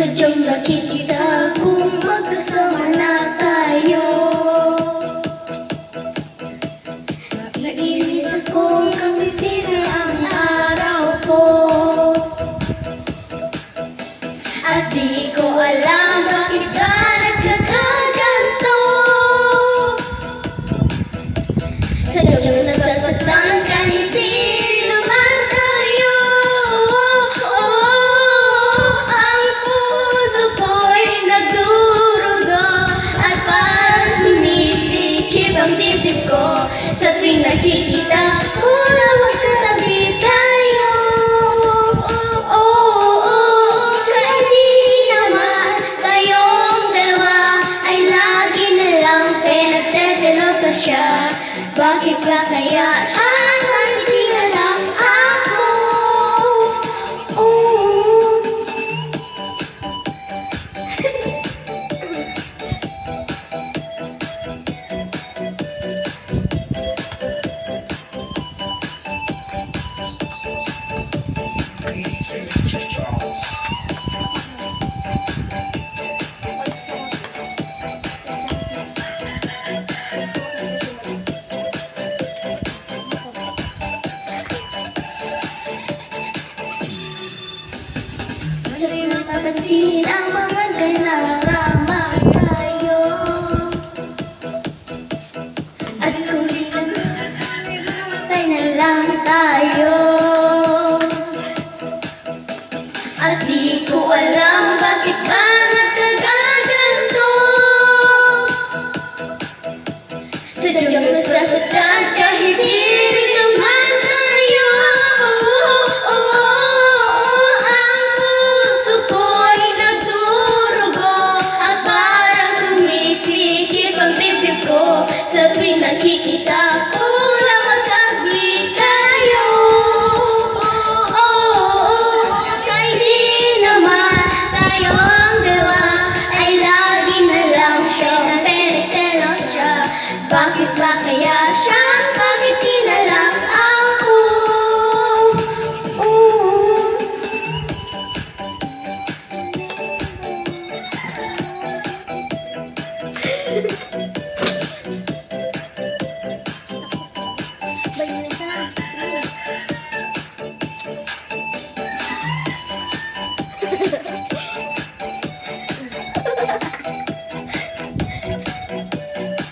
Sadyang nakikita kung magkasama na tayo. Nainis akong masisira ang araw ko, at di ko alam bakit ka nagkakaganto. Sadyang nasasaktan ka, hindi naman tayo. Ang puso ko'y nagdurugo, at parang sumisikip ang dibdib ko sa tuwing nakikita ko na magkatabi tayo. Kaya di naman tayong dalawa ay lagi na lang pinagseselosa siya. Bakit ba kaya siya? Bakit di na lang ako? Sa'yo'y mapapansin ang mga ganarama sa'yo, at kung di ka tayo na lang tayo. At di